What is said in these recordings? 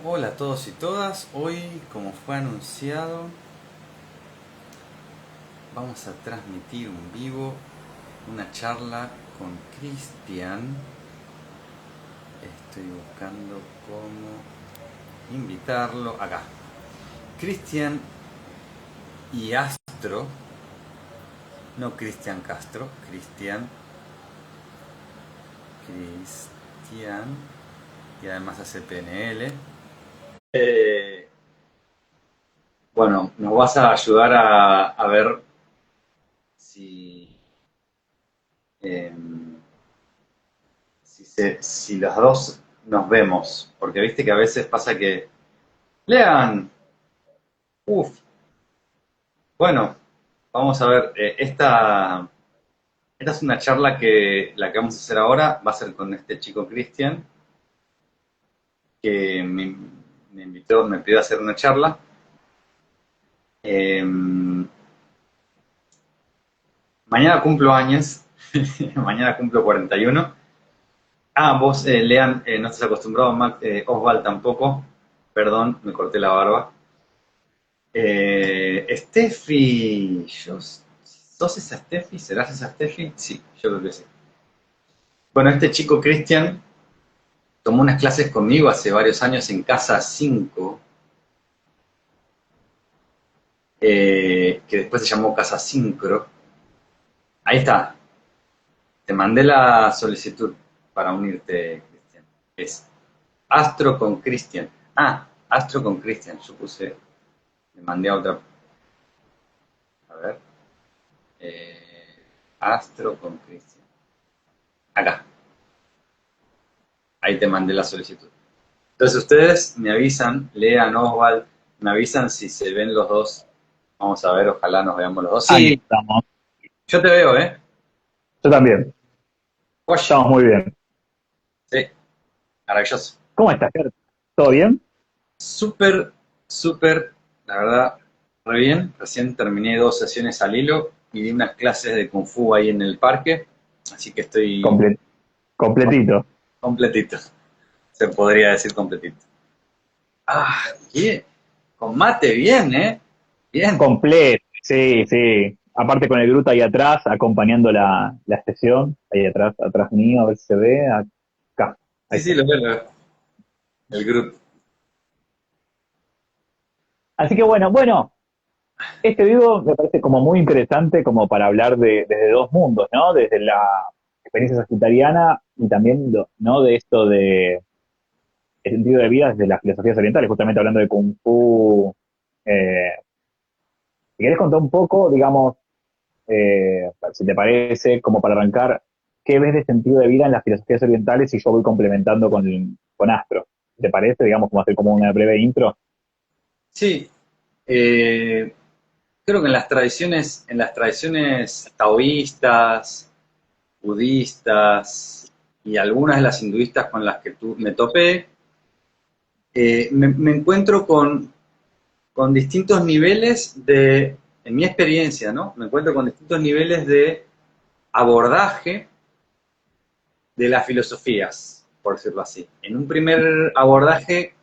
Hola a todos y todas, hoy como fue anunciado vamos a transmitir en vivo una charla con Cristian. Estoy buscando cómo invitarlo acá. Cristian y Astro, no Cristian Castro, Cristian, y además hace PNL. Eh, bueno, nos vas a ayudar a ver si em, si los dos nos vemos, porque viste que a veces pasa que, lean, uff, bueno, vamos a ver, esta es una charla que la que vamos a hacer ahora va a ser con este chico Cristian, que me invitó, me pidió hacer una charla. Eh, Mañana cumplo años, mañana cumplo 41. Vos, Lean, no estás acostumbrado, Mac, Osval tampoco, perdón, me corté la barba. Steffi, ¿sos esa Steffi? ¿Serás esa Steffi? Sí, yo creo que sí. Bueno, este chico Cristian tomó unas clases conmigo hace varios años en Casa 5, que después se llamó Casa Sincro. Ahí está, te mandé la solicitud para unirte, Cristian. Es Astro con Cristian. Astro con Cristian, yo puse, le mandé a otra, a ver, Astro con Cristian. Acá. Ahí te mandé la solicitud. Entonces ustedes me avisan, lean Oswald, me avisan si se ven los dos. Vamos a ver, ojalá nos veamos los dos. Aquí Sí, estamos. yo te veo, ¿eh? Yo también. Wash. Estamos muy bien. Sí, maravilloso. ¿Cómo estás, Ger? ¿Todo bien? Súper, súper, la verdad, re bien. Recién terminé 2 sesiones al hilo y di unas clases de Kung Fu ahí en el parque. Así que estoy Completito. completito. Se podría decir completito. Bien. Con mate, bien, ¿eh? Bien. Completo. Sí, sí. Aparte con el Gruta ahí atrás, acompañando la sesión. Ahí atrás, atrás mío, a ver si se ve. Acá. Ahí Sí, sí, está. lo veo, lo veo. El grupo. Así que bueno. Este video me parece como muy interesante como para hablar desde dos mundos, ¿no? Desde la experiencia sagitariana y también, ¿no? De esto de el sentido de vida desde las filosofías orientales, justamente hablando de Kung Fu. Eh, si querés contar un poco, digamos, si te parece, como para arrancar, ¿qué ves de sentido de vida en las filosofías orientales y yo voy complementando con Astro? ¿Te parece, digamos, como hacer como una breve intro? Sí, eh, creo que en las tradiciones taoístas, budistas y algunas de las hinduistas con las que me topé, me encuentro con distintos niveles en mi experiencia, ¿no? Me encuentro con distintos niveles de abordaje de las filosofías, por decirlo así. En un primer abordaje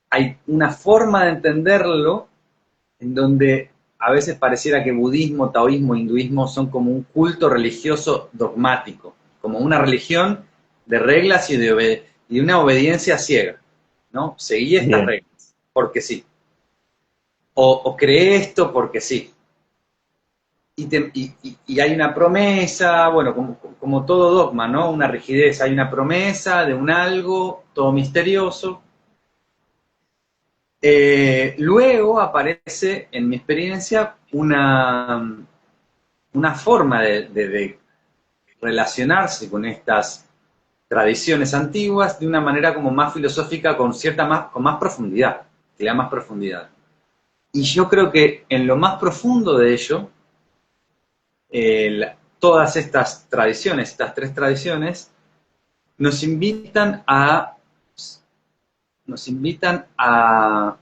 hay una forma de entenderlo en donde a veces pareciera que budismo, taoísmo, hinduismo son como un culto religioso dogmático, como una religión de reglas y de una obediencia ciega, ¿no? Seguí estas Bien, reglas, porque sí. O cree esto porque sí. Y hay una promesa, bueno, como todo dogma, ¿no? Una rigidez, hay una promesa de un algo, todo misterioso. Luego aparece, en mi experiencia, una forma de relacionarse con estas tradiciones antiguas de una manera como más filosófica, con más profundidad, que le da más profundidad. Y yo creo que en lo más profundo de ello, todas estas tradiciones, estas tres tradiciones, nos invitan a, nos invitan a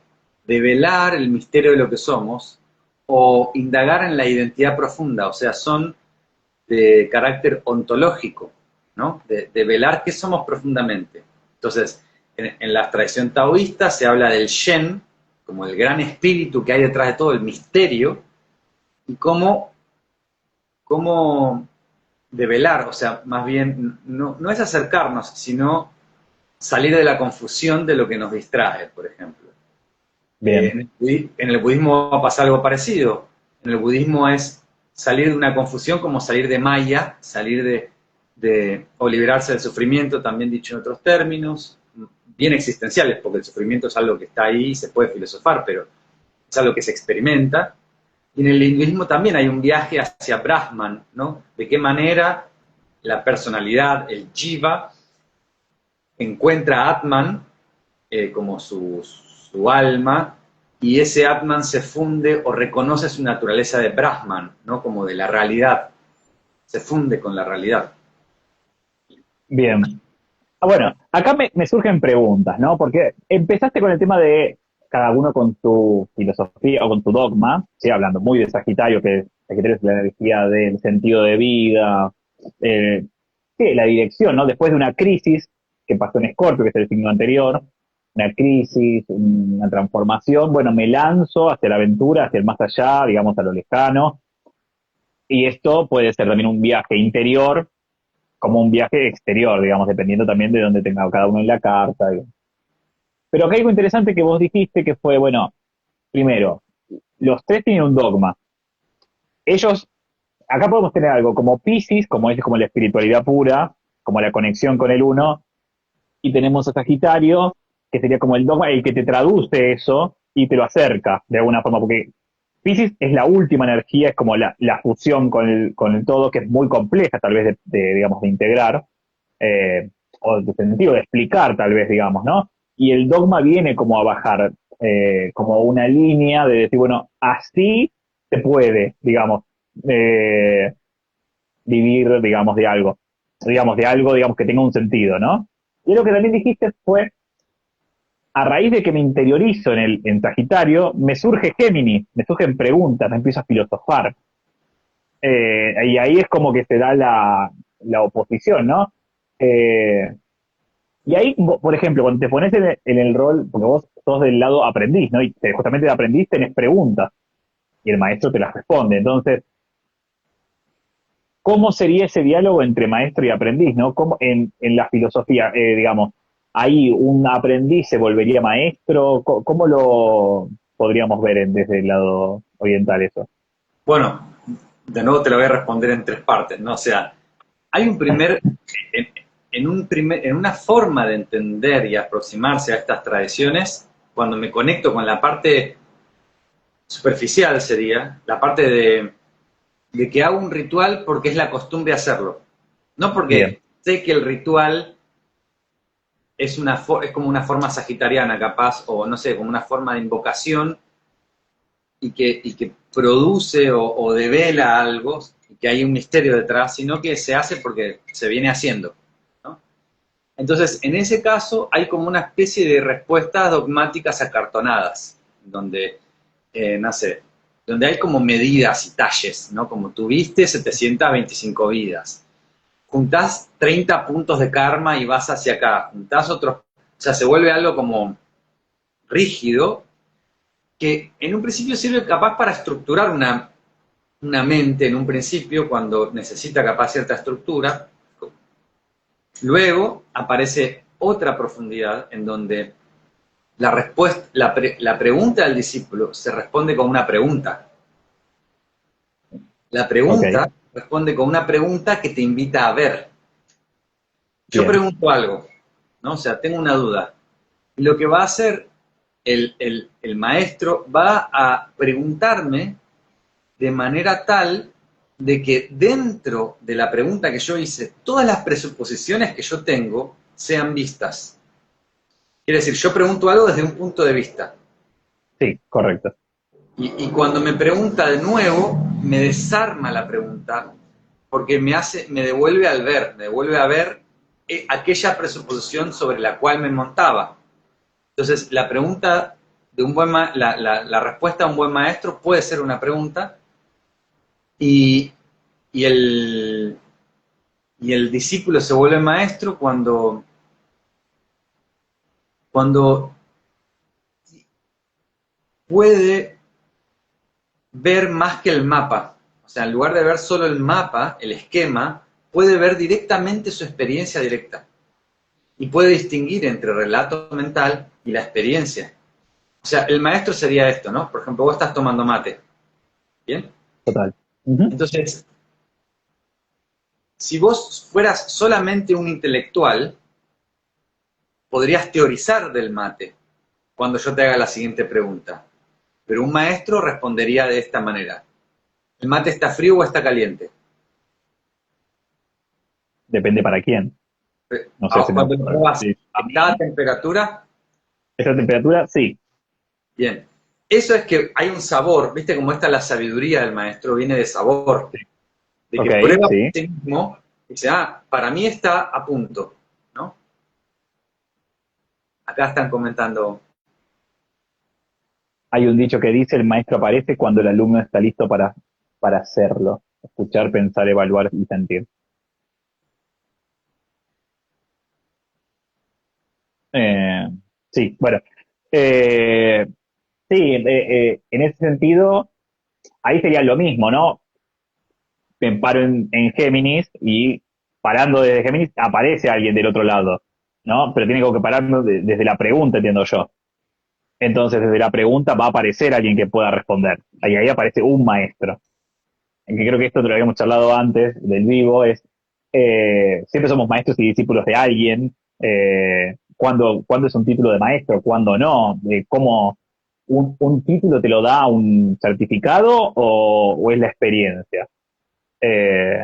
develar el misterio de lo que somos o indagar en la identidad profunda, o sea, son de carácter ontológico, ¿no? De velar qué somos profundamente. Entonces, en la tradición taoísta se habla del Shen, como el gran espíritu que hay detrás de todo, el misterio, y cómo develar, o sea, más bien, no es acercarnos, sino salir de la confusión de lo que nos distrae, por ejemplo. Bien, En el budismo va a pasar algo parecido. En el budismo es salir de una confusión como salir de Maya, salir o liberarse del sufrimiento, también dicho en otros términos, bien existenciales, porque el sufrimiento es algo que está ahí y se puede filosofar, pero es algo que se experimenta. Y en el hinduismo también hay un viaje hacia Brahman, ¿no? De qué manera la personalidad, el jiva, encuentra a Atman como su alma, y ese Atman se funde o reconoce su naturaleza de Brahman, ¿no? Como de la realidad, se funde con la realidad. bien. Bueno, acá me surgen preguntas, ¿no? Porque empezaste con el tema de cada uno con su filosofía o con su dogma, ¿sí? Hablando muy de Sagitario, que Sagitario es la energía del sentido de vida, eh, sí, la dirección, ¿no? Después de una crisis que pasó en Escorpio, que es el signo anterior, una crisis, una transformación, bueno, me lanzo hacia la aventura, hacia el más allá, digamos, a lo lejano, y esto puede ser también un viaje interior como un viaje exterior, digamos, dependiendo también de dónde tenga cada uno en la carta. Digamos. Pero acá hay algo interesante que vos dijiste que fue, bueno, primero, los tres tienen un dogma. Ellos, acá podemos tener algo como Pisces, como es como la espiritualidad pura, como la conexión con el uno, y tenemos a Sagitario, que sería como el dogma, el que te traduce eso y te lo acerca de alguna forma, porque Pisces es la última energía, es como la fusión con el todo, que es muy compleja tal vez digamos, de integrar, eh, o de sentido de explicar tal vez, digamos, ¿no? Y el dogma viene como a bajar, como una línea de decir, bueno, así se puede, digamos, eh, vivir, digamos, de algo, digamos, que tenga un sentido, ¿no? Y lo que también dijiste fue, a raíz de que me interiorizo en Sagitario, me surge Géminis, me surgen preguntas, me empiezo a filosofar. Y ahí es como que se da la oposición, ¿no? Eh, y ahí, por ejemplo, cuando te pones en el rol, porque vos sos del lado aprendiz, ¿no? Y justamente de aprendiz tenés preguntas y el maestro te las responde. Entonces, ¿cómo sería ese diálogo entre maestro y aprendiz, ¿no? ¿Cómo, en la filosofía, digamos, ahí un aprendiz se volvería maestro? ¿Cómo lo podríamos ver desde el lado oriental eso? Bueno, de nuevo te lo voy a responder en tres partes, ¿no? O sea, hay un primer, en, en una forma de entender y aproximarse a estas tradiciones, cuando me conecto con la parte superficial sería, la parte de que hago un ritual porque es la costumbre hacerlo. No Bien, porque sé que el ritual es como una forma sagitariana, capaz, o no sé, como una forma de invocación y que produce o devela algo, y que hay un misterio detrás, sino que se hace porque se viene haciendo. ¿No? Entonces, en ese caso, hay como una especie de respuestas dogmáticas acartonadas, donde, no sé, donde hay como medidas y talles, ¿no? Como tuviste 725 vidas, juntás 30 puntos de karma y vas hacia acá, juntás otros, o sea, se vuelve algo como rígido, que en un principio sirve capaz para estructurar una mente en un principio cuando necesita capaz cierta estructura. Luego aparece otra profundidad en donde la respuesta, la pregunta del discípulo se responde con una pregunta. La ok, pregunta responde con una pregunta que te invita a ver. Yo bien, pregunto algo, ¿no? O sea, tengo una duda. Y lo que va a hacer el maestro va a preguntarme de manera tal de que dentro de la pregunta que yo hice, todas las presuposiciones que yo tengo sean vistas. Quiere decir, yo pregunto algo desde un punto de vista. sí, correcto. Y cuando me pregunta de nuevo, me desarma la pregunta porque me devuelve al ver, me devuelve a ver aquella presuposición sobre la cual me montaba. Entonces, la pregunta de un la respuesta a un buen maestro puede ser una pregunta y, y, el, y el discípulo se vuelve maestro cuando cuando puede ver más que el mapa. O sea, en lugar de ver solo el mapa, el esquema, puede ver directamente su experiencia directa. Y puede distinguir entre relato mental y la experiencia. O sea, el maestro sería esto, ¿no? Por ejemplo, vos estás tomando mate. ¿Bien? Total. Ujú. Entonces, si vos fueras solamente un intelectual, podrías teorizar del mate cuando yo te haga la siguiente pregunta. Pero un maestro respondería de esta manera. ¿El mate está frío o está caliente? Depende para quién. No sé si me... Cuando lo pruebas sí. a cada temperatura, Esa temperatura, sí. bien. Eso es que hay un sabor, ¿viste? Como esta la sabiduría del maestro viene de sabor, de Ok, que prueba por sí. sí mismo y dice, para mí está a punto, ¿no? Acá están comentando, Hay un dicho que dice, el maestro aparece cuando el alumno está listo para hacerlo. Escuchar, pensar, evaluar y sentir. Eh, sí, bueno. Eh, sí, en ese sentido, ahí sería lo mismo, ¿no? Me paro en Géminis y parando desde Géminis aparece alguien del otro lado, ¿no? Pero tiene que pararnos desde la pregunta, entiendo yo. Entonces, desde la pregunta va a aparecer alguien que pueda responder. Ahí aparece un maestro. En que creo que esto te lo habíamos charlado antes del vivo, es siempre somos maestros y discípulos de alguien. ¿Cuándo es un título de maestro? ¿Cuándo no? ¿Cómo un título te lo da un certificado o es la experiencia? Eh,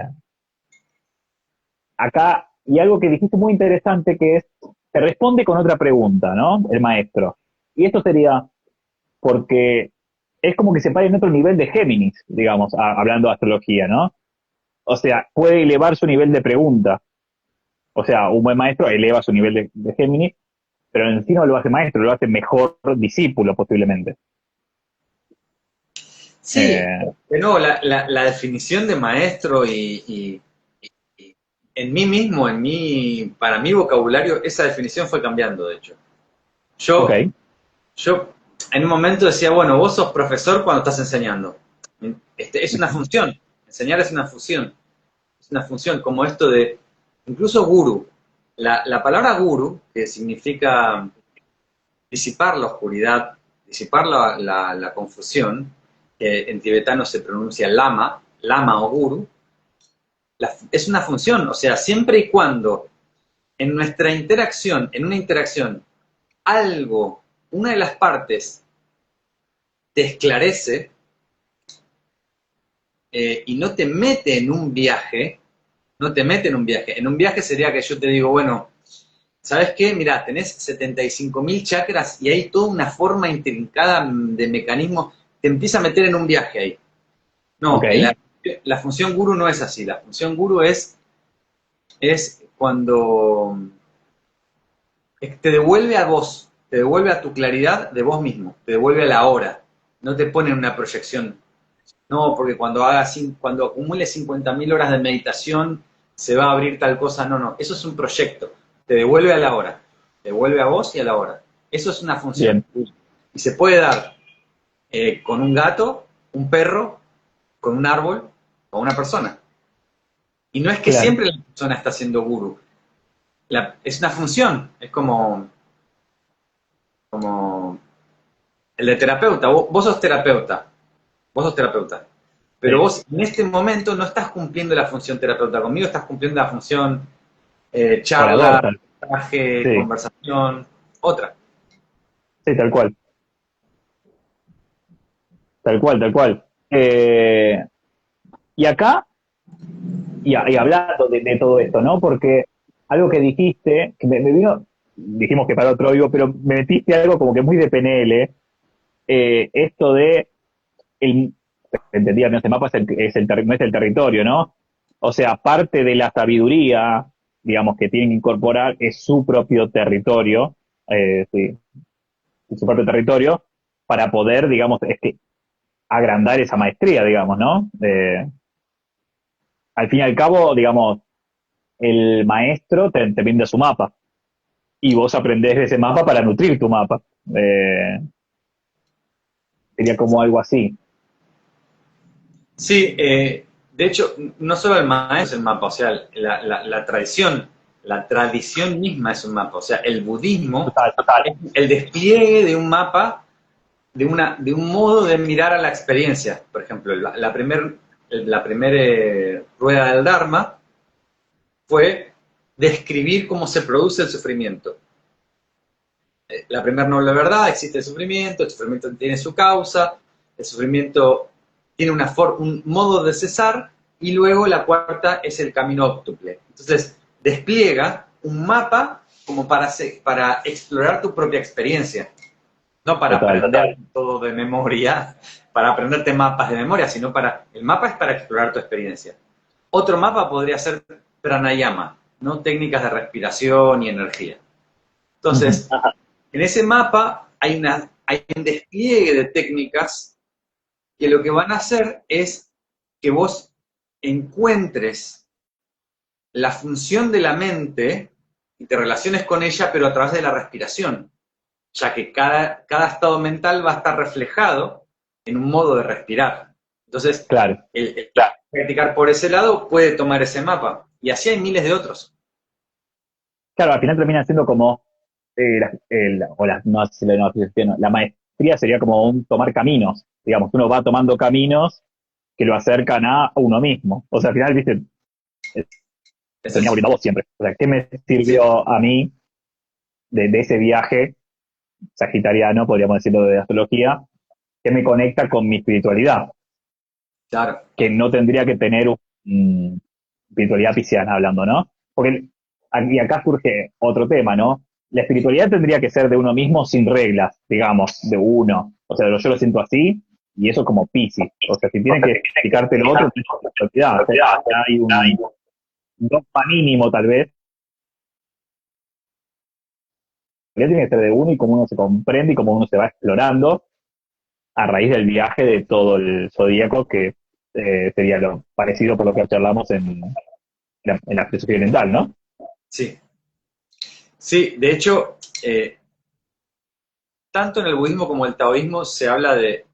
Acá, y algo que dijiste muy interesante que es, te responde con otra pregunta, ¿no? El maestro. Y esto sería, porque es como que se para en otro nivel de Géminis, digamos, hablando de astrología, ¿no? O sea, puede elevar su nivel de pregunta. O sea, un buen maestro eleva su nivel de Géminis, pero en sí no lo hace maestro, lo hace mejor discípulo posiblemente. sí, Eh, de nuevo, la definición de maestro y en mí mismo, para mi vocabulario, esa definición fue cambiando, de hecho. ok, Yo, yo en un momento decía, bueno, vos sos profesor cuando estás enseñando. Es una función, enseñar es una función como esto de, incluso guru. La palabra guru, que significa disipar la oscuridad, disipar la confusión, que en tibetano se pronuncia lama, lama o guru, es una función, o sea, siempre y cuando en nuestra interacción, en una interacción, algo, una de las partes te esclarece y no te mete en un viaje, no te mete en un viaje. En un viaje sería que yo te digo, bueno, ¿sabes qué? Mirá, tenés 75.000 chakras y hay toda una forma intrincada de mecanismos, te empieza a meter en un viaje ahí. ok, No, la función guru no es así, la función guru es cuando te devuelve a vos, te devuelve a tu claridad de vos mismo, te devuelve a la hora, no te pone en una proyección. No, porque cuando acumule 50.000 horas de meditación se va a abrir tal cosa. No, no, eso es un proyecto. Te devuelve a la hora, te devuelve a vos y a la hora. Eso es una función. bien, Y se puede dar con un gato, un perro, con un árbol o una persona. Y no es que claro, siempre la persona está siendo gurú. Es una función. Es como el de terapeuta. Vos sos terapeuta. Vos sos terapeuta. Pero sí, vos en este momento no estás cumpliendo la función terapeuta conmigo, estás cumpliendo la función orador, charla, mensaje, sí, conversación, otra. sí, tal cual, tal cual, tal cual. Y acá, y hablando de todo esto, ¿no? Porque algo que dijiste, que me vino, dijimos que para otro vivo, pero me metiste algo como que muy de PNL, esto de, el, entendía, no, ese mapa no es el territorio, ¿no? O sea, parte de la sabiduría, digamos, que tienen que incorporar es su propio territorio, sí, su propio territorio, para poder, digamos, agrandar esa maestría, digamos, ¿no? Al fin y al cabo, digamos, el maestro te brinda su mapa. y vos aprendés de ese mapa para nutrir tu mapa. Sería como algo así. Sí, de hecho, no solo el maestro es el mapa, o sea, la tradición misma es un mapa, o sea, el budismo Total, total. es el despliegue de un mapa, de un modo de mirar a la experiencia. Por ejemplo, la primer rueda del Dharma fue describir cómo se produce el sufrimiento. La primera noble verdad: existe el sufrimiento tiene su causa, el sufrimiento tiene un modo de cesar, y luego la cuarta es el camino óptuple. Entonces, despliega un mapa como para explorar tu propia experiencia, no para aprender todo de memoria, para aprenderte mapas de memoria, sino el mapa es para explorar tu experiencia. Otro mapa podría ser pranayama, ¿no? Técnicas de respiración y energía. Entonces, en ese mapa hay un despliegue de técnicas que lo que van a hacer es que vos encuentres la función de la mente y te relaciones con ella, pero a través de la respiración, ya que cada estado mental va a estar reflejado en un modo de respirar. Entonces, claro. el practicar por ese lado puede tomar ese mapa, y así hay miles de otros. Claro, al final termina siendo como, la maestría sería como un tomar caminos, digamos, uno va tomando caminos que lo acercan a uno mismo. O sea, al final, viste, termina volviendo a vos siempre. O sea, ¿qué me sirvió a mí de ese viaje sagitariano, podríamos decirlo, de astrología, que me conecta con mi espiritualidad? Claro. Que no tendría que tener espiritualidad pisciana hablando, ¿no? Porque y acá surge otro tema, ¿no? La espiritualidad tendría que ser de uno mismo sin reglas, digamos, de uno. O sea, yo lo siento así, y eso como Piscis. O sea, si tiene que explicarte lo otro, es espiritualidad. O sea, hay un dogma mínimo, tal vez. La tiene que ser de uno, y cómo uno se comprende y cómo uno se va explorando a raíz del viaje de todo el zodíaco, que sería lo parecido por lo que charlamos en la filosofía oriental, ¿no? Sí. Sí, de hecho, tanto en el budismo como el taoísmo se habla de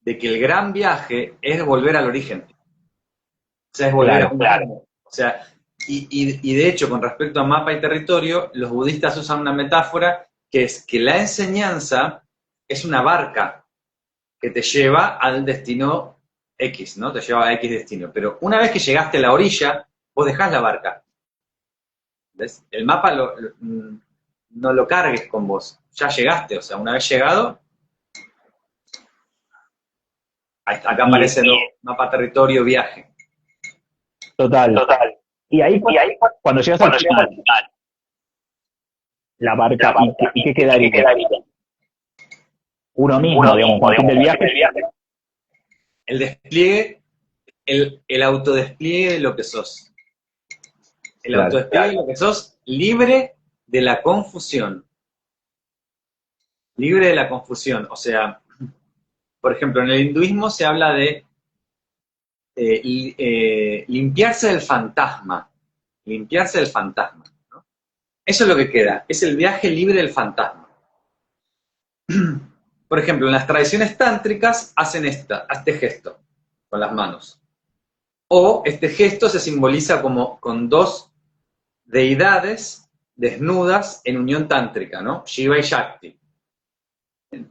que el gran viaje es volver al origen. O sea, es volver a un mismo. O sea, y de hecho, con respecto a mapa y territorio, los budistas usan una metáfora que es que la enseñanza es una barca que te lleva al destino X, ¿no? Te lleva a X destino. Pero una vez que llegaste a la orilla, vos dejás la barca. ¿Ves? El mapa no lo cargues con vos. Ya llegaste, o sea, una vez llegado, acá aparece el mapa territorio viaje. Total. Y ahí, cuando llegas al final, la barca, ¿y qué quedaría? Uno mismo, digamos, al fin del viaje. El despliegue, el autodespliegue de lo que sos. El autodespliegue de lo que sos, libre de la confusión. Libre de la confusión. O sea, por ejemplo, en el hinduismo se habla de limpiarse del fantasma. Limpiarse del fantasma, ¿no? Eso es lo que queda. Es el viaje libre del fantasma. Por ejemplo, en las tradiciones tántricas hacen este gesto con las manos. O este gesto se simboliza como con dos deidades desnudas en unión tántrica, ¿no? Shiva y Shakti,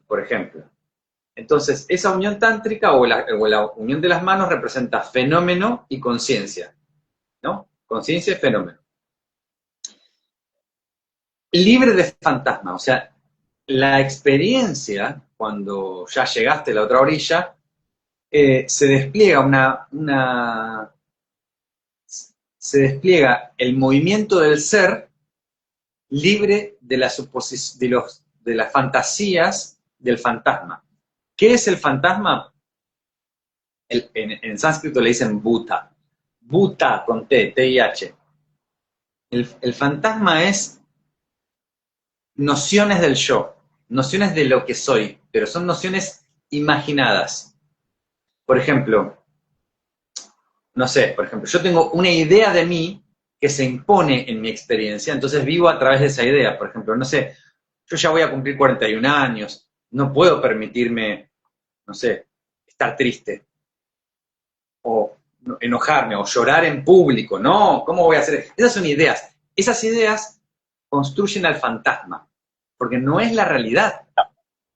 por ejemplo. Entonces, esa unión tántrica o la unión de las manos representa fenómeno y conciencia, ¿no? Conciencia y fenómeno. Libre de fantasma, o sea, la experiencia, cuando ya llegaste a la otra orilla, se despliega se despliega el movimiento del ser libre de las fantasías del fantasma. ¿Qué es el fantasma? En sánscrito le dicen Bhuta. Bhuta con T, T-I-H. El fantasma es nociones del yo, nociones de lo que soy, pero son nociones imaginadas. Por ejemplo, no sé, yo tengo una idea de mí que se impone en mi experiencia, entonces vivo a través de esa idea. Por ejemplo, no sé, yo ya voy a cumplir 41 años, no puedo permitirme, no sé, estar triste, o enojarme, o llorar en público, no, ¿cómo voy a hacer? Esas son ideas. Esas ideas construyen al fantasma, porque no es la realidad.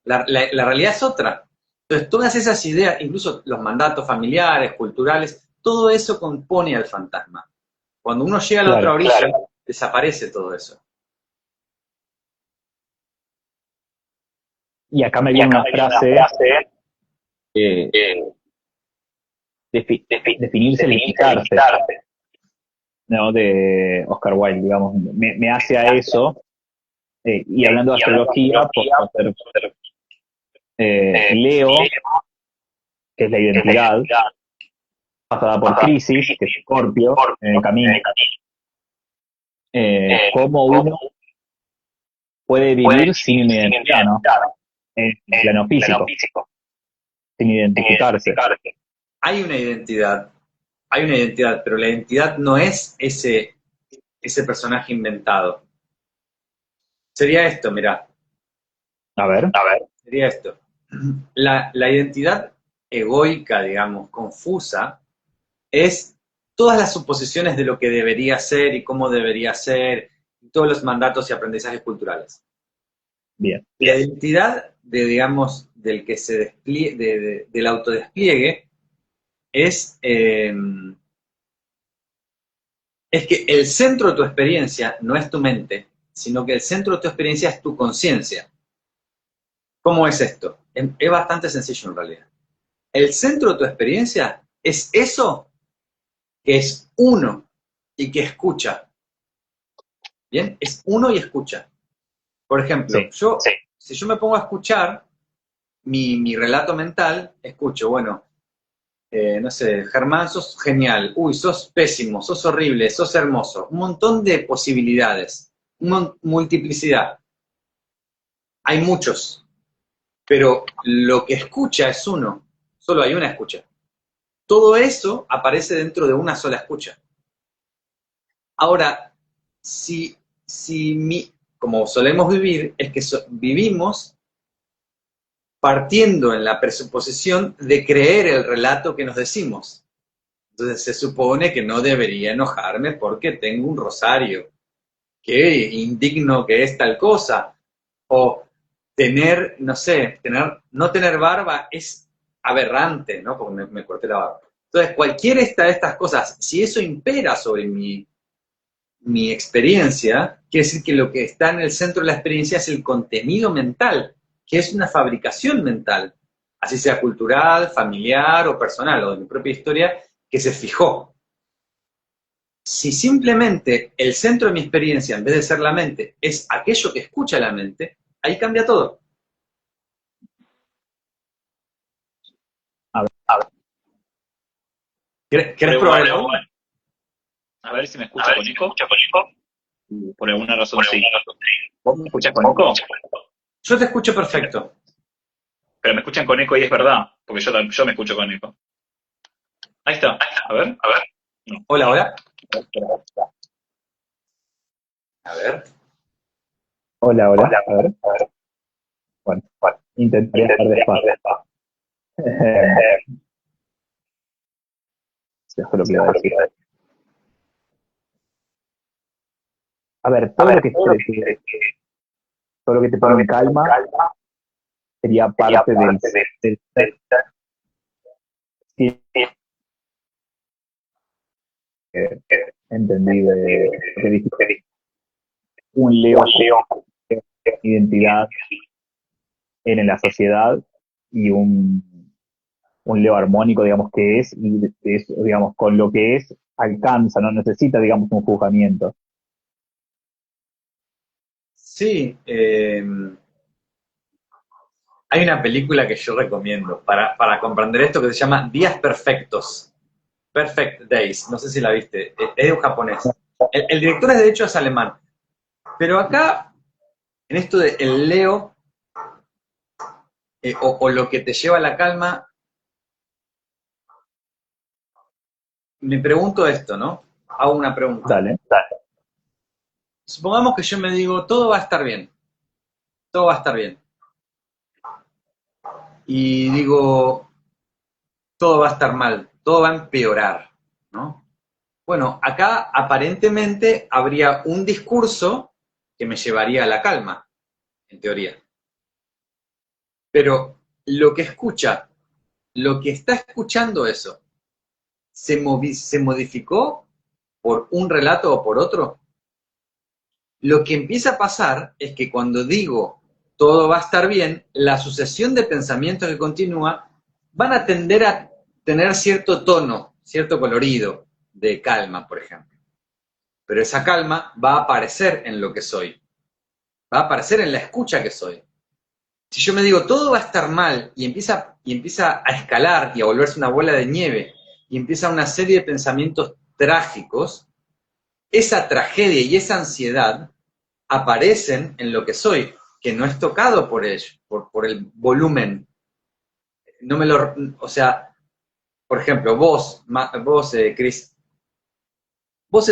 La realidad es otra. Entonces, todas esas ideas, incluso los mandatos familiares, culturales, todo eso compone al fantasma. Cuando uno llega a la otra Claro. orilla, desaparece todo eso. Y acá me viene una frase, eh, definirse, limitarse, ¿no? De Oscar Wilde, digamos, me hace a eso, y hablando de astrología, por ser Leo, que es la identidad, pasada por Crisis, que es Escorpio, en el camino, cómo uno puede vivir sin una identidad, ¿no? En el plano físico, sin identificarse. Hay una identidad, pero la identidad no es ese personaje inventado. Sería esto, mirá, A ver, sería esto. La identidad egoica, digamos, confusa, es todas las suposiciones de lo que debería ser y cómo debería ser, todos los mandatos y aprendizajes culturales. bien. La identidad digamos, del que se despliegue, del autodespliegue, es que el centro de tu experiencia no es tu mente, sino que el centro de tu experiencia es tu conciencia. ¿Cómo es esto? Es bastante sencillo en realidad. El centro de tu experiencia es eso que es uno y que escucha. ¿Bien? Es uno y escucha. Por ejemplo, Sí, si yo me pongo a escuchar mi relato mental, escucho, bueno, no sé, Germán, sos genial, uy, sos pésimo, sos horrible, sos hermoso, un montón de posibilidades, multiplicidad. Hay muchos, pero lo que escucha es uno, solo hay una escucha. Todo eso aparece dentro de una sola escucha. Ahora, como solemos vivir, es que vivimos partiendo en la presuposición de creer el relato que nos decimos. Entonces se supone que no debería enojarme porque tengo un rosario. Qué indigno que es tal cosa. O tener, no sé, no tener barba es aberrante, ¿no? Porque me corté la barba. Entonces, cualquiera de estas cosas, si eso impera sobre mi experiencia, quiere decir que lo que está en el centro de la experiencia es el contenido mental, que es una fabricación mental, así sea cultural, familiar o personal, o de mi propia historia, que se fijó. Si simplemente el centro de mi experiencia, en vez de ser la mente, es aquello que escucha la mente, ahí cambia todo. a ver, ¿Querés probar algo? a ver si me escucha con eco. Por alguna razón sí. ¿Vos me escuchás con eco? Yo te escucho perfecto. Pero me escuchan con eco y es verdad, porque yo me escucho con eco. Ahí está. A ver. No. Hola, hola. A ver. Hola. A ver. Bueno, intentaré estar despacio. Eso es lo que iba a decir. A ver, todo lo que te pone en calma sería parte del ser entendí de lo que dijiste. Un Leo con identidad en la sociedad y un Leo armónico, digamos, que es, y digamos, con lo que es, alcanza, no necesita, digamos, un juzgamiento. Sí, hay una película que yo recomiendo para comprender esto que se llama Días Perfectos. Perfect Days, no sé si la viste, es de un japonés. El director de hecho es alemán. Pero acá, en esto de el Leo, o lo que te lleva a la calma, me pregunto esto, ¿no? hago una pregunta. Dale, dale. Supongamos que yo me digo, todo va a estar bien, todo va a estar bien. Y digo, todo va a estar mal, todo va a empeorar, ¿no? Bueno, acá aparentemente habría un discurso que me llevaría a la calma, en teoría. Pero lo que escucha, lo que está escuchando eso, se modificó por un relato o por otro. Lo que empieza a pasar es que cuando digo todo va a estar bien, la sucesión de pensamientos que continúa van a tender a tener cierto tono, cierto colorido de calma, por ejemplo. Pero esa calma va a aparecer en lo que soy, va a aparecer en la escucha que soy. Si yo me digo todo va a estar mal y empieza a escalar y a volverse una bola de nieve y empieza una serie de pensamientos trágicos, esa tragedia y esa ansiedad aparecen en lo que soy, que no es tocado por ello, por el volumen. No me lo, o sea, por ejemplo, vos Chris, vos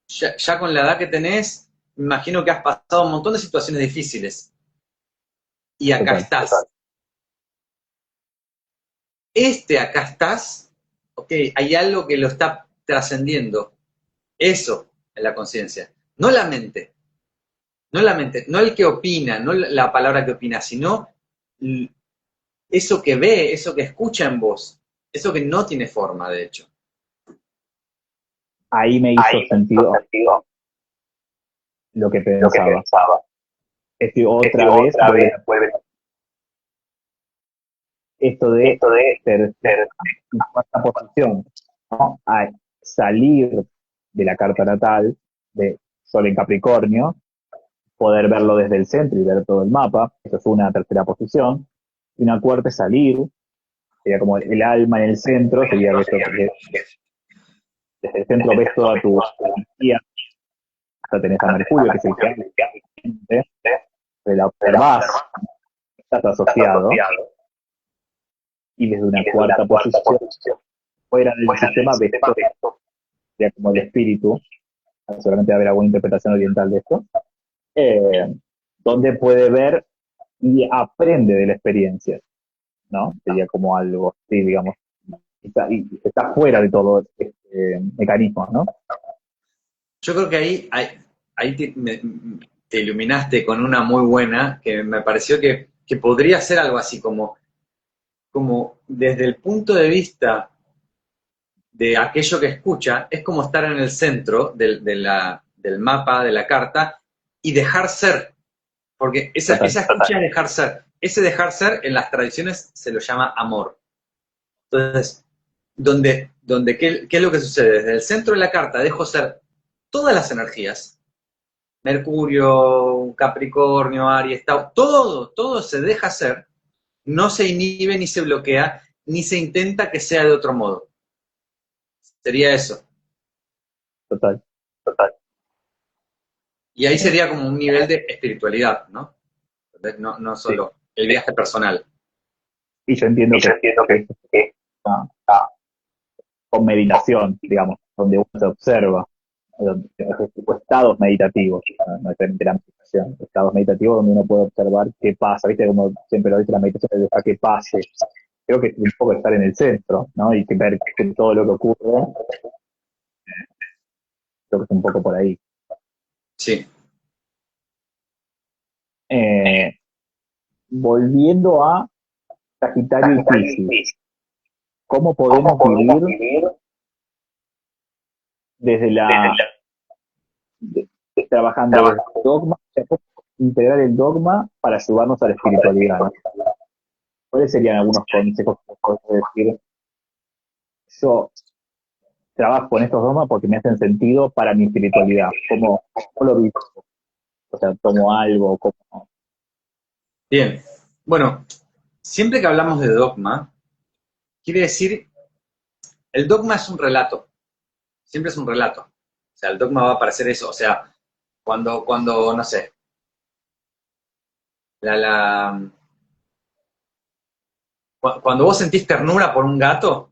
ya con la edad que tenés, me imagino que has pasado un montón de situaciones difíciles y acá Total. estás. Acá estás, ok, hay algo que lo está trascendiendo. Eso es la conciencia, no la mente. No la mente, no el que opina, no la palabra que opina, sino eso que ve, eso que escucha en vos, eso que no tiene forma, de hecho. Ahí me hizo sentido lo que pensaba. Es que otra vez vuelve esto de tercera y cuarta posición, ¿no? A salir de la carta natal de Sol en Capricornio, poder verlo desde el centro y ver todo el mapa, eso es una tercera posición. Y una cuarta es salir, sería como el alma en el centro, sería que esto, desde el centro ves toda tu energía, hasta tenés a Mercurio, que es el que habla, la observás, estás asociado, y desde una cuarta posición, fuera del sistema, ves todo, sería como el espíritu, seguramente va a haber alguna interpretación oriental de esto, eh, donde puede ver y aprende de la experiencia, ¿no? Sería como algo así, digamos, y está fuera de todo este mecanismo, ¿no? Yo creo que ahí te iluminaste con una muy buena, que me pareció que podría ser algo así como desde el punto de vista de aquello que escucha, es como estar en el centro del mapa, de la carta, y dejar ser. Porque esa escucha es dejar ser. Ese dejar ser en las tradiciones se lo llama amor. Entonces, ¿qué es lo que sucede? Desde el centro de la carta dejo ser todas las energías, Mercurio, Capricornio, Aries, todo se deja ser, no se inhibe ni se bloquea, ni se intenta que sea de otro modo. Sería eso. Total. Y ahí sería como un nivel de espiritualidad, ¿no? Entonces, no Sí. solo el viaje personal. Y yo entiendo que está con meditación, digamos, donde uno se observa, tipo estados meditativos, no es la meditación, estados meditativos donde uno puede observar qué pasa, ¿viste? Como siempre lo dice la meditación, es dejar que pase. Creo que es un poco estar en el centro, ¿no? Y que ver todo lo que ocurre, creo que es un poco por ahí. Sí. Eh, Volviendo a Sagitario y Piscis, ¿cómo podemos vivir desde de- trabajando desde el dogma, integrar el dogma para ayudarnos a la espiritualidad, ¿no? ¿Cuáles serían algunos consejos que puedes decir? Yo trabajo con estos dogmas porque me hacen sentido para mi espiritualidad. ¿Cómo lo vivo? O sea, tomo algo, como... Bien. Bueno, siempre que hablamos de dogma, quiere decir, el dogma es un relato, siempre es un relato. O sea, el dogma va a aparecer eso. O sea, no sé, la, la, cuando vos sentís ternura por un gato,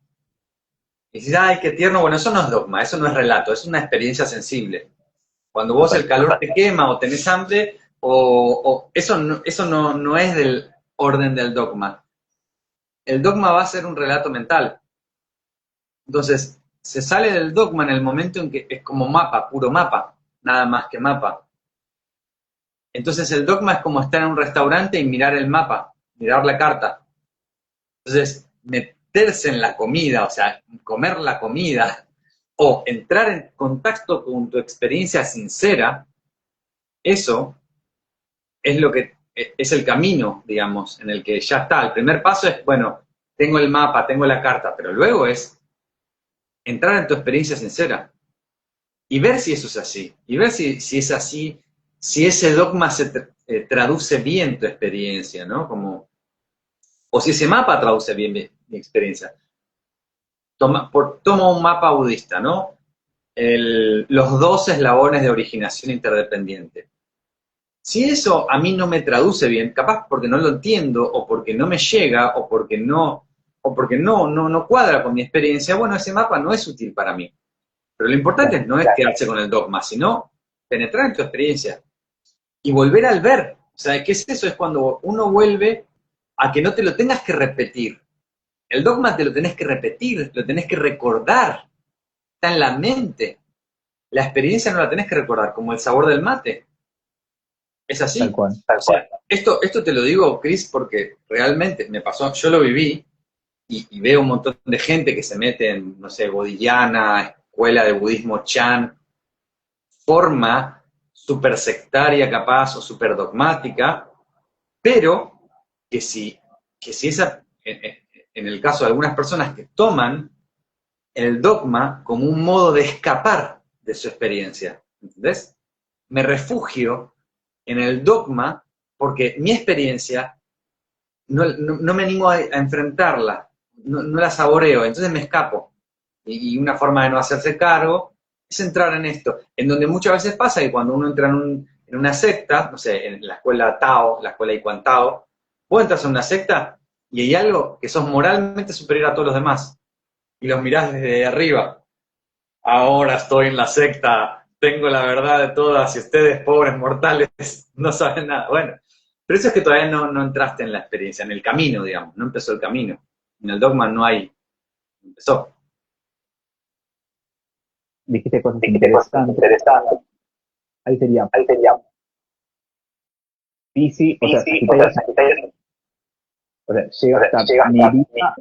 Y dices, ay, qué tierno, bueno, eso no es dogma, eso no es relato, es una experiencia sensible. Cuando vos el calor te quema o tenés hambre, eso no es del orden del dogma. El dogma va a ser un relato mental. Entonces, se sale del dogma en el momento en que es como mapa, puro mapa, nada más que mapa. Entonces el dogma es como estar en un restaurante y mirar el mapa, mirar la carta. Entonces, meterse en la comida, o sea, comer la comida, o entrar en contacto con tu experiencia sincera, eso es lo que es el camino, digamos, en el que ya está. El primer paso es, bueno, tengo el mapa, tengo la carta, pero luego es entrar en tu experiencia sincera y ver si eso es así, y ver si es así, si ese dogma traduce bien tu experiencia, ¿no? Como, o si ese mapa traduce bien mi experiencia. Toma un mapa budista, ¿no? Los 12 eslabones de originación interdependiente. Si eso a mí no me traduce bien, capaz porque no lo entiendo, o porque no me llega, o porque no cuadra con mi experiencia, bueno, ese mapa no es útil para mí. Pero lo importante no es quedarse con el dogma, sino penetrar en tu experiencia y volver al ver. O sea, ¿qué es eso? Es cuando uno vuelve a que no te lo tengas que repetir. El dogma te lo tenés que repetir, lo tenés que recordar. Está en la mente. La experiencia no la tenés que recordar, como el sabor del mate. Es Tal así. cual. O sea, esto te lo digo, Chris, porque realmente me pasó, yo lo viví y veo un montón de gente que se mete en, no sé, bodhiyana, escuela de budismo Chan, forma súper sectaria capaz o súper dogmática, pero que si esa, en el caso de algunas personas que toman el dogma como un modo de escapar de su experiencia, ¿entendés? Me refugio en el dogma porque mi experiencia no me animo a enfrentarla, no la saboreo, entonces me escapo. Y una forma de no hacerse cargo es entrar en esto, en donde muchas veces pasa que cuando uno entra en una secta, no sé, en la escuela Tao, la escuela Ikuan Tao, vos entras en una secta y hay algo que sos moralmente superior a todos los demás, y los mirás desde arriba. Ahora estoy en la secta, tengo la verdad de todas, y ustedes, pobres mortales, no saben nada. Bueno, pero eso es que todavía no entraste en la experiencia, en el camino, digamos, no empezó el camino. En el dogma no hay, empezó. Dijiste cosas interesantes. Ahí sería Piscis, o sea, Sagitario, o sea, llega hasta mi vida,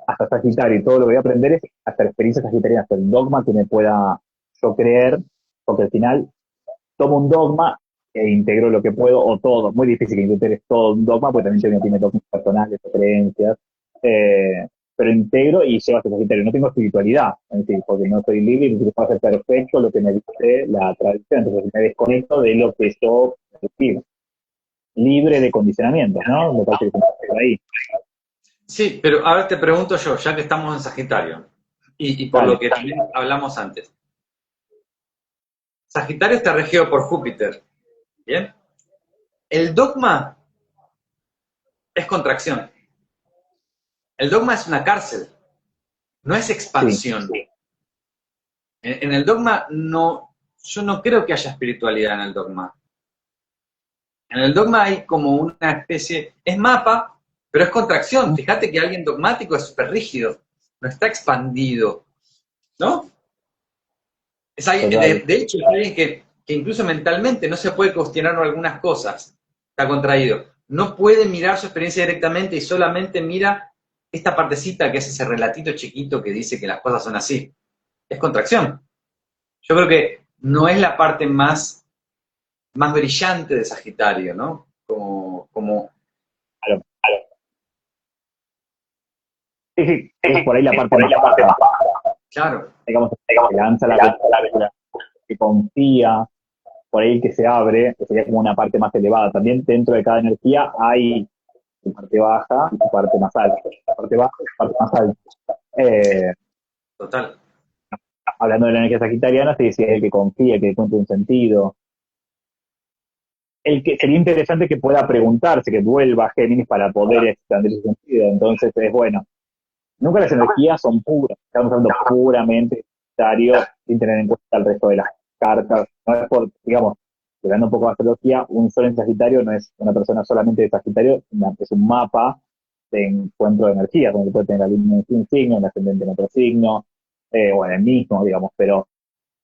hasta Sagitario, y todo lo que voy a aprender es hasta la experiencia sagitariana, hasta el dogma que me pueda yo creer, porque al final tomo un dogma e integro lo que puedo, o todo. Muy difícil que integres todo un dogma, porque también uno tiene dogmas personales o creencias. Pero integro y llevo hasta Sagitario. No tengo espiritualidad, es decir, porque no soy libre y no puedo hacer perfecto lo que me dice la tradición. Entonces me desconecto de lo que yo recibo. Libre de condicionamientos, ¿no? Me parece que se por ahí. Sí, pero a ver, te pregunto yo, ya que estamos en Sagitario, y por lo Dale. que también hablamos antes. Sagitario está regido por Júpiter, ¿bien? El dogma es contracción. El dogma es una cárcel, no es Sí, expansión. En el dogma no, yo no creo que haya espiritualidad en el dogma. En el dogma hay como una especie, es mapa, pero es contracción. Fíjate que alguien dogmático es súper rígido, no está expandido, ¿no? Es alguien, total. de hecho, es alguien que incluso mentalmente no se puede cuestionar algunas cosas, está contraído. No puede mirar su experiencia directamente y solamente mira esta partecita que es ese relatito chiquito que dice que las cosas son así. Es contracción. Yo creo que no es la parte más brillante de Sagitario, ¿no? Como Claro. Sí, sí, es por ahí la parte más baja, claro, digamos, que lanza la cultura, que confía, por ahí que se abre, que sería como una parte más elevada. También dentro de cada energía hay su parte baja y su parte más alta. La parte baja y la parte más alta. Eh, total. Hablando de la energía sagitariana, sí, sí, es el que confía, el que encuentra un sentido. El que sería interesante que pueda preguntarse, que vuelva a Géminis para poder expandir su sentido. Entonces es bueno. nunca las energías son puras, estamos hablando puramente de Sagitario, sin tener en cuenta el resto de las cartas. No es por, digamos, llegando un poco a astrología, un sol en Sagitario no es una persona solamente de Sagitario, es un mapa de encuentro de energías, donde puede tener la luna en un signo, el ascendente en otro signo, o en el mismo, digamos, pero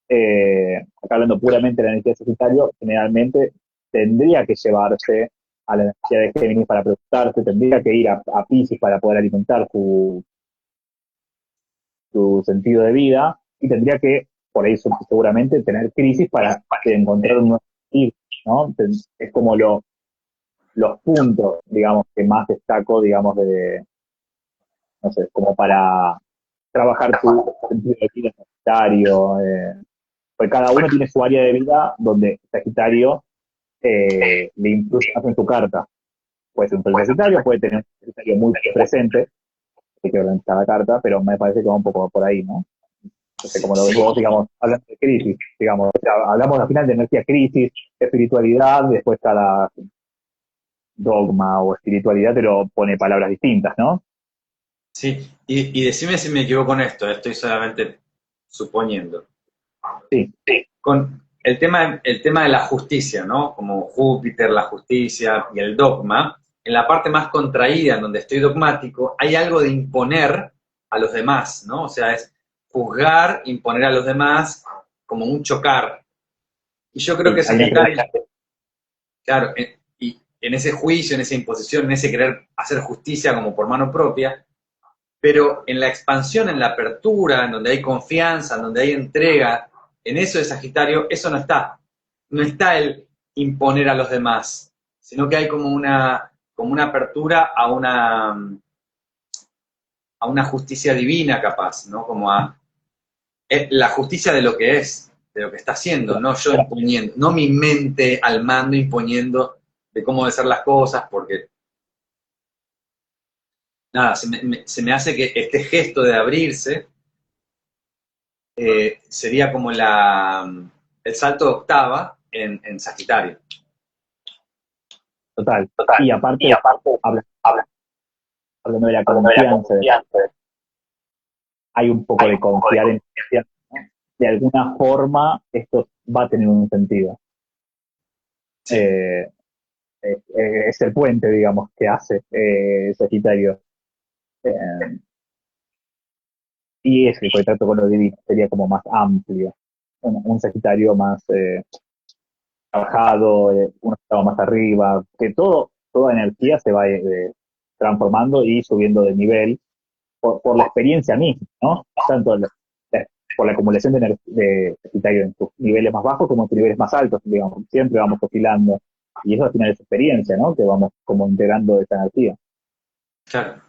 acá hablando puramente de la energía de Sagitario, generalmente tendría que llevarse a la energía de Géminis para preguntarse, tendría que ir a Piscis para poder alimentar su sentido de vida, y tendría que, por eso seguramente, tener crisis para encontrar un nuevo sentido, ¿no? Es como los puntos, digamos, que más destaco, digamos, no sé, como para trabajar tu sentido de vida Sagitario, pues cada uno tiene su área de vida donde Sagitario le influye más en su carta. Puede ser un sol Sagitario, puede tener un Sagitario muy presente, hay que ver en cada carta, pero me parece que va un poco por ahí, ¿no? Entonces, como lo ves vos, digamos, hablando de crisis, digamos, o sea, hablamos al final de energía, crisis, espiritualidad, después cada dogma o espiritualidad te lo pone palabras distintas, ¿no? Sí, y decime si me equivoco en esto, estoy solamente suponiendo. Sí, Con el tema de la justicia, ¿no? Como Júpiter, la justicia y el dogma, en la parte más contraída, en donde estoy dogmático, hay algo de imponer a los demás, ¿no? O sea, es juzgar, imponer a los demás como un chocar. Y yo creo sí, que hay una Sagitario, claro, y en ese juicio, en esa imposición, en ese querer hacer justicia como por mano propia, pero en la expansión, en la apertura, en donde hay confianza, en donde hay entrega, en eso de Sagitario, eso no está. No está el imponer a los demás, sino que hay como una apertura a una justicia divina capaz, ¿no? Como a la justicia de lo que es, de lo que está haciendo, no yo imponiendo, no mi mente al mando imponiendo de cómo deben ser las cosas, porque nada, se me hace que este gesto de abrirse sería como el salto de octava en Sagitario. total. Y aparte, habla- hablando de la confianza, hay un poco de confiar en de alguna forma esto va a tener un sentido. Sí, Eh, es el puente, digamos, que hace Sagitario. Eh, y ese contacto con lo divino sería como más amplio. Un Sagitario más trabajado, un estado más arriba, que toda energía se va transformando y subiendo de nivel por la experiencia misma, ¿no? Tanto por la acumulación de Sagitario en sus niveles más bajos como en sus niveles más altos, digamos, siempre vamos oscilando. Y eso al final es experiencia, ¿no? Que vamos como integrando esa energía. claro.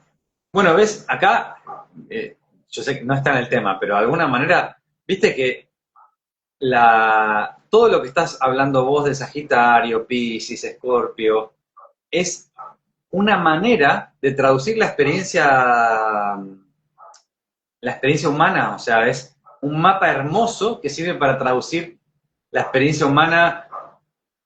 Bueno, ves, acá, yo sé que no está en el tema, pero de alguna manera, viste que todo lo que estás hablando vos de Sagitario, Piscis, Escorpio, es una manera de traducir la experiencia humana, o sea, es un mapa hermoso que sirve para traducir la experiencia humana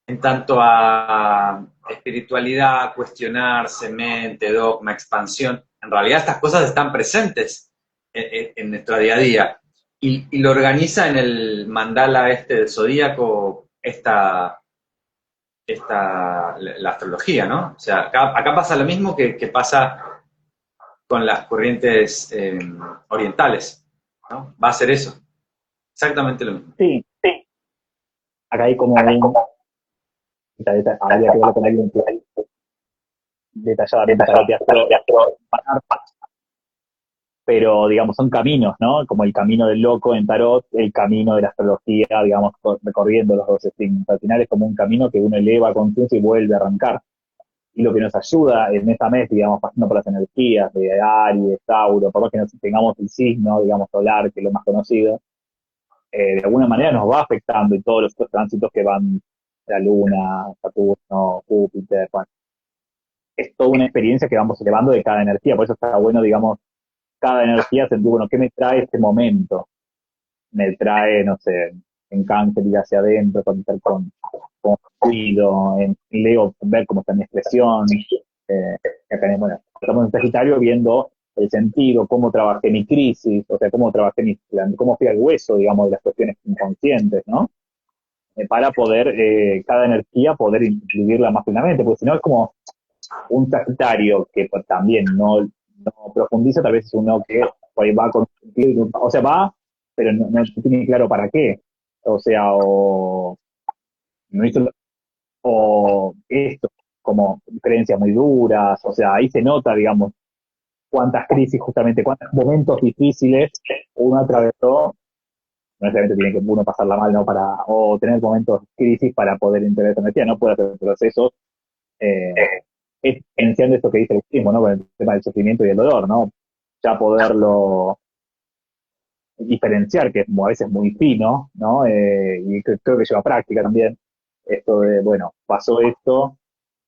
en tanto a espiritualidad, cuestionarse, mente, dogma, expansión. En realidad estas cosas están presentes en nuestro día a día. Y lo organiza en el mandala este del zodíaco, la astrología, ¿no? O sea, acá pasa lo mismo que pasa con las corrientes orientales, ¿no? Va a ser eso, exactamente lo mismo. Sí, acá hay como habría que verlo con alguien que detalladamente tarot de astro, pero digamos son caminos, ¿no? Como el camino del loco en tarot, el camino de la astrología, digamos, recorriendo los 12 signos. Al final es como un camino que uno eleva a conciencia y vuelve a arrancar. Y lo que nos ayuda en esta mes, digamos, pasando por las energías de Aries, Tauro, por más que no tengamos el signo, digamos, solar, que es lo más conocido, de alguna manera nos va afectando en todos los otros tránsitos que van la Luna, Saturno, Júpiter, bueno, es toda una experiencia que vamos elevando de cada energía, por eso está bueno, digamos, cada energía sentir, bueno, ¿qué me trae este momento? Me trae, no sé, en Cáncer ir hacia adentro, conectar con ruido, en Leo ver cómo está mi expresión, acá bueno, estamos en Sagitario viendo el sentido, cómo trabajé mi crisis, o sea, cómo trabajé cómo fui al hueso, digamos, de las cuestiones inconscientes, ¿no? Para poder, cada energía, poder incluirla más plenamente, porque si no es como un Sagitario que pues, también no profundiza, tal vez es uno que por ahí va con, o sea, va, pero no tiene claro para qué. O sea, no hizo, o esto, como creencias muy duras, o sea, ahí se nota, digamos, cuántas crisis, justamente, cuántos momentos difíciles uno atravesó. No necesariamente tiene que uno pasarla mal, ¿no? O tener momentos de crisis para poder integrar esa energía, no puede hacer procesos eh, experienciando esto que dice el mismo, ¿no? Con el tema del sufrimiento y el dolor, ¿no? Ya poderlo diferenciar, que es a veces muy fino, ¿no? Y creo que lleva práctica también, esto de, bueno, pasó esto,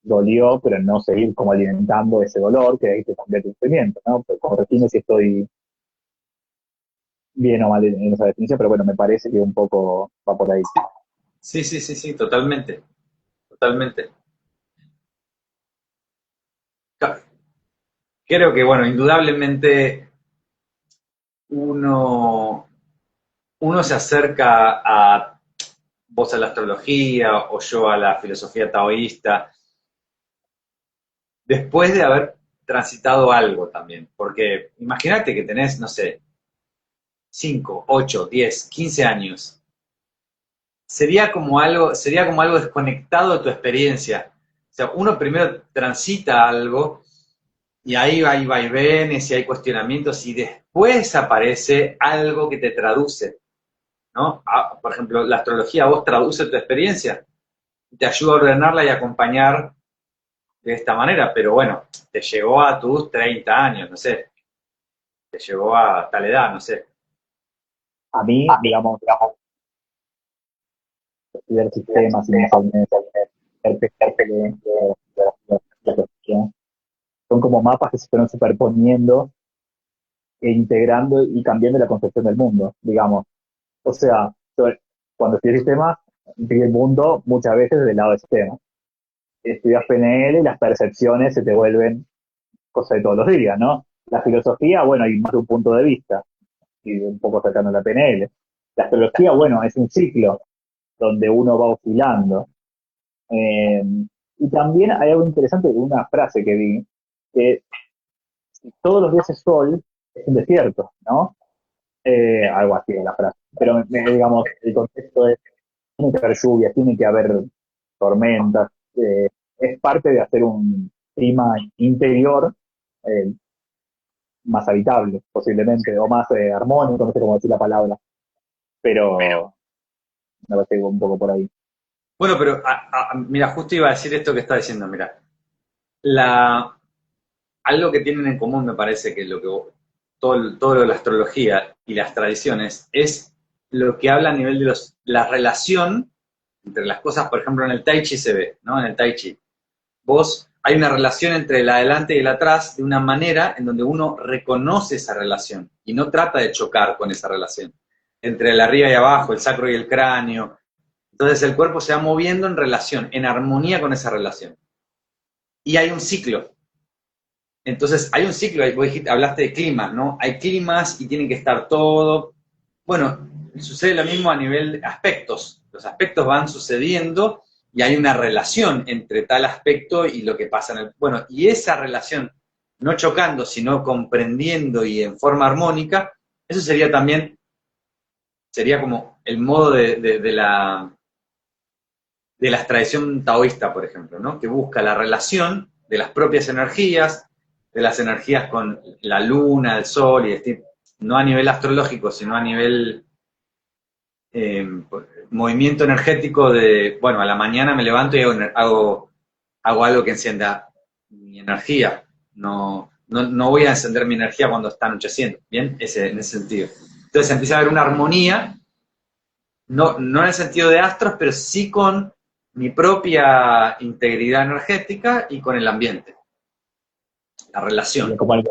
dolió, pero no seguir como alimentando ese dolor, que ahí se convierte en sufrimiento, ¿no? Pues, como define si estoy bien o mal en esa definición, pero bueno, me parece que un poco va por ahí. Sí, sí, sí, sí, totalmente, totalmente. Creo que, bueno, indudablemente uno, uno se acerca a vos a la astrología o yo a la filosofía taoísta después de haber transitado algo también. Porque imagínate que tenés, no sé, 5 8 10 15 años. Sería como algo desconectado de tu experiencia. O sea, uno primero transita algo y ahí hay vaivenes y hay cuestionamientos y después aparece algo que te traduce, ¿no? Por ejemplo, la astrología vos traduce tu experiencia, te ayuda a ordenarla y acompañar de esta manera, pero bueno, te llegó a tus 30 años, no sé, te llegó a tal edad, no sé. A mí, digamos, estudiar sistemas inicialmente, RPG, son como mapas que se fueron superponiendo e integrando y cambiando la concepción del mundo, digamos. O sea, cuando estudias sistemas, vi el mundo muchas veces desde el lado del sistema. Estudias PNL y las percepciones se te vuelven cosas de todos los días, ¿no? La filosofía, bueno, hay más de un punto de vista, y un poco cercano a la PNL. La astrología, bueno, es un ciclo donde uno va oscilando. Eh, y también hay algo interesante, una frase que vi, que si todos los días es sol, es un desierto, ¿no? Algo así es la frase. Pero, digamos, el contexto es, tiene que haber lluvias, tiene que haber tormentas, es parte de hacer un clima interior eh, más habitable, posiblemente, o más armónico, no sé cómo decir la palabra, pero me parece un poco por ahí. Bueno, pero mira, justo iba a decir esto que está diciendo, mira, la, algo que tienen en común me parece que todo lo de la astrología y las tradiciones es lo que habla a nivel de la relación entre las cosas, por ejemplo, en el Tai Chi se ve, ¿no? En el Tai Chi. Hay una relación entre el adelante y el atrás de una manera en donde uno reconoce esa relación y no trata de chocar con esa relación. Entre el arriba y abajo, el sacro y el cráneo. Entonces el cuerpo se va moviendo en relación, en armonía con esa relación. Y hay un ciclo. Entonces hay un ciclo, vos hablaste de climas, ¿no? Hay climas y tienen que estar todo. Bueno, sucede lo mismo a nivel de aspectos. Los aspectos van sucediendo y hay una relación entre tal aspecto y lo que pasa en el... Bueno, y esa relación, no chocando, sino comprendiendo y en forma armónica, eso sería también, sería como el modo de la tradición taoísta, por ejemplo, ¿no? Que busca la relación de las propias energías, de las energías con la luna, el sol, y no a nivel astrológico, sino a nivel eh, movimiento energético de, bueno, a la mañana me levanto y hago algo que encienda mi energía. No voy a encender mi energía cuando está anocheciendo, ¿bien? En ese sentido. Entonces empieza a haber una armonía, no en el sentido de astros, pero sí con mi propia integridad energética y con el ambiente, la relación. Como el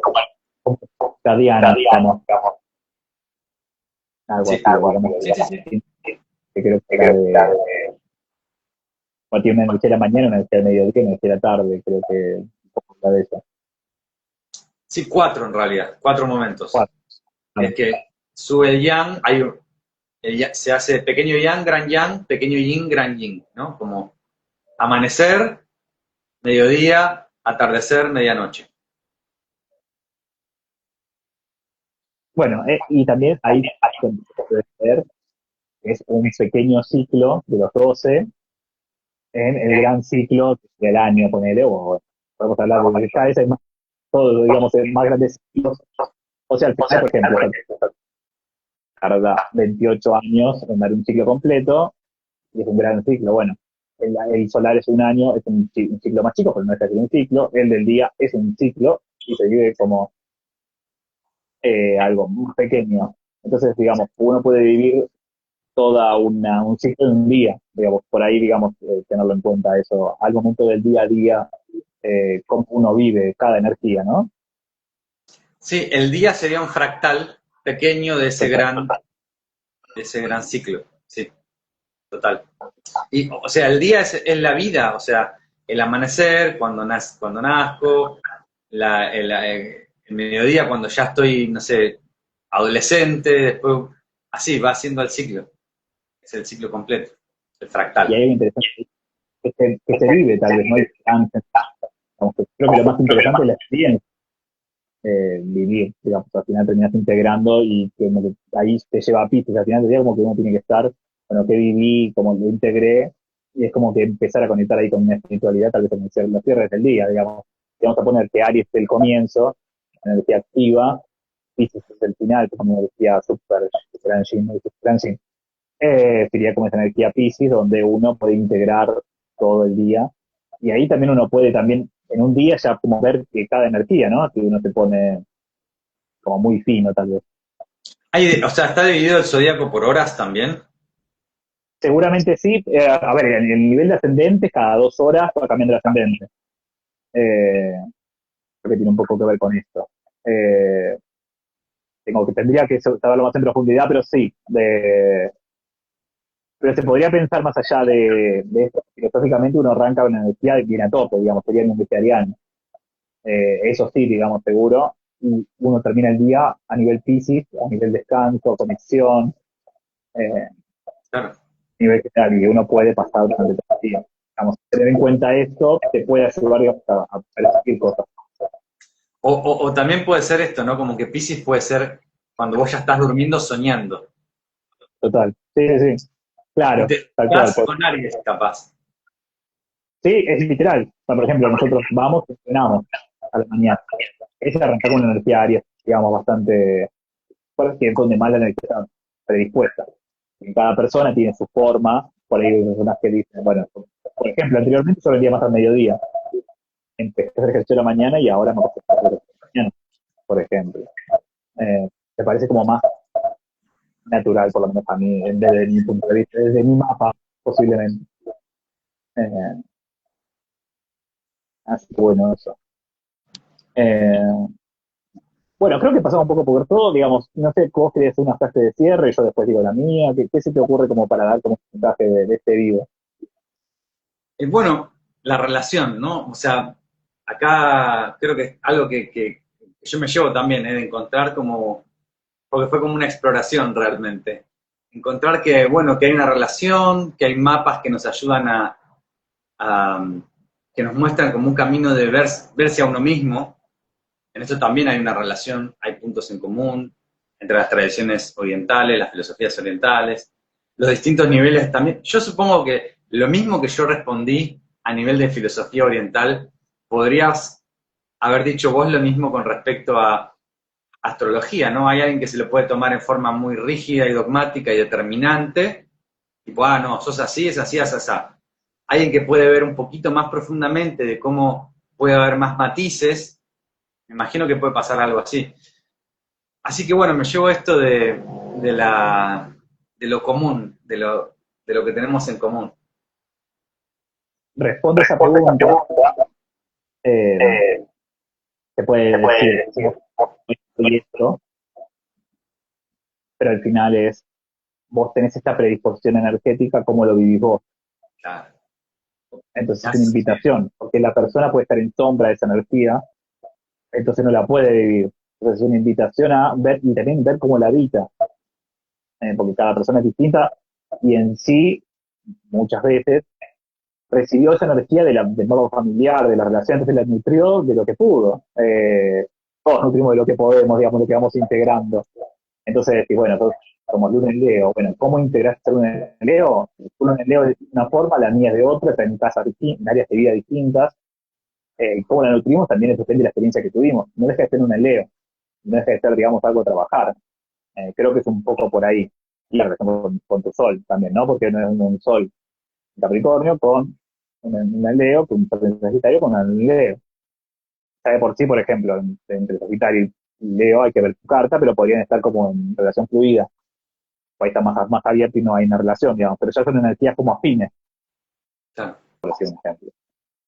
cadiano, digamos, algo Sí, así, digamos, sí, sí, sí. que creo que era de, o tiene una energía de la mañana, una energía del mediodía, una energía de la tarde, creo que un poco la de eso. Sí, cuatro en realidad, cuatro momentos. Cuatro. Es que sube el yang, se hace pequeño yang, pequeño yin, gran yin, ¿no? Como amanecer, mediodía, atardecer, medianoche. Bueno, y también ahí se puede ver, es un pequeño ciclo de los 12 en el gran ciclo del año, ponele, o podemos hablar de cada vez hay más, todo, digamos, más grandes ciclos. O sea, al final, por ejemplo, tarda 28 años en dar un ciclo completo, y es un gran ciclo. Bueno, el solar es un año, es un ciclo más chico, pero no es casi un ciclo. El del día es un ciclo y se vive como algo muy pequeño. Entonces, digamos, uno puede vivir un ciclo en un día, digamos, por ahí, digamos, tenerlo en cuenta eso, al momento del día a día, cómo uno vive cada energía, ¿no? Sí, el día sería un fractal pequeño de ese gran ciclo. Sí, total. Y, o sea, el día es la vida, o sea, el amanecer, cuando nazco, el mediodía cuando ya estoy, no sé, adolescente, después, así, va haciendo el ciclo. Es el ciclo completo, el Y fractal. hay algo interesante que se vive, tal vez, ¿no? Y creo que lo más interesante es la experiencia, vivir, digamos, al final terminas integrando y que ahí te lleva a pistas, al final del día como que uno tiene que estar, bueno, que viví, como lo integré, y es como que empezar a conectar ahí con una espiritualidad, tal vez en los cierres del día, digamos. Y vamos a poner que Aries es el comienzo, energía activa, Pisces es el final, como energía super transit, sería como esa energía Pisces, donde uno puede integrar todo el día. Y ahí también uno puede también, en un día ya como ver que cada energía, ¿no? Que uno se pone como muy fino tal vez. O sea, está dividido el zodíaco por horas también. Seguramente sí, a ver, el nivel de ascendente cada 2 horas va cambiando el ascendente. Eh, Creo que tiene un poco que ver con esto. Eh, tendría que saberlo más en profundidad, pero sí, pero se podría pensar más allá de esto. Filosóficamente uno arranca con energía bien a tope, digamos, sería un vegetariano. Eso sí, digamos, seguro. Y uno termina el día a nivel Piscis, a nivel descanso, conexión, a Claro. nivel general, y uno puede pasar durante todo el día. Digamos, tener en cuenta esto te puede ayudar, digamos, a percibir cosas. O también puede ser esto, ¿no? Como que Piscis puede ser cuando vos ya estás durmiendo soñando. Total. Sí, sí, sí. Y Claro, te tal cual. estás con Aries, capaz. Sí, es literal. O sea, por ejemplo, nosotros vamos y entrenamos a la mañana. Ese arrancar con una energía Aries, digamos, bastante fuerte, que es donde más la energía está predispuesta. Y cada persona tiene su forma, por ahí hay personas que dicen, bueno, por ejemplo, anteriormente yo vendía más al mediodía, empecé a hacer ejercicio a la mañana y ahora me gusta hacer ejercicio a la mañana, por ejemplo. Me parece como más natural, por lo menos a mí, desde mi punto de vista, desde mi mapa, posiblemente. Eh, Así que bueno, eso. Eh, bueno, creo que pasamos un poco por todo, digamos, no sé, vos querías hacer una frase de cierre, yo después digo la mía, ¿qué se te ocurre como para dar como un mensaje de este vivo? Bueno, la relación, ¿no? O sea, acá creo que es algo que yo me llevo también, ¿eh? De encontrar como, porque fue como una exploración realmente. Encontrar que, bueno, que hay una relación, que hay mapas que nos ayudan a que nos muestran como un camino de verse a uno mismo. En esto también hay una relación, hay puntos en común entre las tradiciones orientales, las filosofías orientales, los distintos niveles también. Yo supongo que lo mismo que yo respondí a nivel de filosofía oriental, podrías haber dicho vos lo mismo con respecto a astrología, ¿no? Hay alguien que se lo puede tomar en forma muy rígida y dogmática y determinante, tipo, ah, no, sos así, es así, es así. Alguien que puede ver un poquito más profundamente de cómo puede haber más matices, me imagino que puede pasar algo así. Así que bueno, me llevo esto de lo común, de lo que tenemos en común. Responde esa pregunta, eh, se puede decir, vos soy esto, pero al final es, vos tenés esta predisposición energética, ¿cómo lo vivís vos? Claro. Entonces es una invitación, porque la persona puede estar en sombra de esa energía, entonces no la puede vivir. Entonces es una invitación a ver y también ver cómo la habita, porque cada persona es distinta y en sí, muchas veces, recibió esa energía del modo familiar, de la relación, entonces la nutrió de lo que pudo. Todos nutrimos de lo que podemos, digamos, lo que vamos integrando. Entonces, y bueno, todos somos Luna en Leo. Bueno, ¿cómo integrar ser Luna en Leo? Luna en Leo es de una forma, la mía es de otra, está en casas distintas, en áreas de vida distintas. Cómo la nutrimos también depende de la experiencia que tuvimos. No deja de ser Luna en Leo, no deja de ser, digamos, algo a trabajar. Creo que es un poco por ahí. Y la relación con tu sol también, ¿no? Porque no es un sol Capricornio con un Leo, con un Sagitario con un Leo. Ya de por sí, por ejemplo, entre Sagitario y Leo hay que ver tu carta, pero podrían estar como en relación fluida. O ahí está más abierto y no hay una relación, digamos, pero ya son energías como afines, Claro, por decir un ejemplo.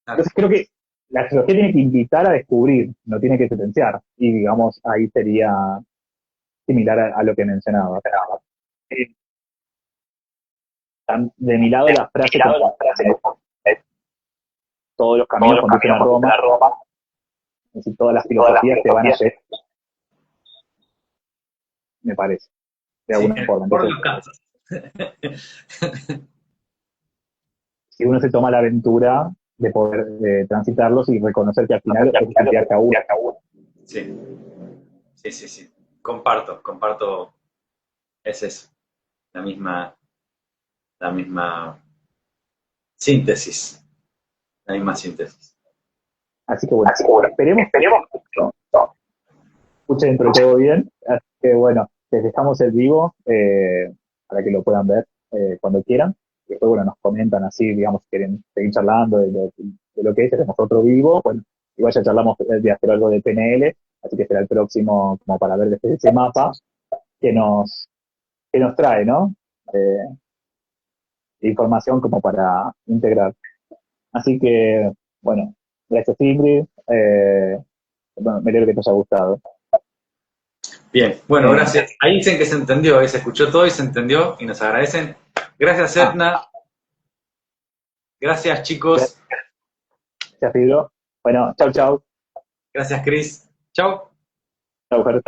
claro. Entonces creo que la astrología tiene que invitar a descubrir, no tiene que sentenciar. Y digamos, ahí sería similar a lo que mencionaba. Eh, De mi lado, la frase como todos los caminos conducen a Roma, es decir, todas las filosofías te van a llevar, me parece, de Sí, alguna forma. por Entonces, los casos. si uno se toma la aventura de poder transitarlos y reconocer que al final es el viaje a uno. Sí, sí, sí, sí. Comparto, es eso, la misma síntesis, la misma síntesis. Así que bueno, esperemos que ¿no? Escuche dentro de todo bien. Así que bueno, les dejamos el vivo para que lo puedan ver cuando quieran. Y después, bueno, nos comentan así, digamos, si quieren seguir charlando de lo que es, tenemos otro vivo. Bueno, igual ya charlamos de hacer algo de PNL, así que será el próximo como para ver desde ese mapa que nos, que nos trae, ¿no? Eh, información como para integrar. Así que, bueno, gracias Ingrid. Bueno, me alegro que te haya gustado. Bien, bueno, Eh, gracias. Ahí dicen que se entendió, se escuchó todo y se entendió y nos agradecen. Gracias, ah, Edna. Gracias, chicos. gracias Pedro. Bueno, chau, chau. Gracias, Chris. Chao. Chau, Fer.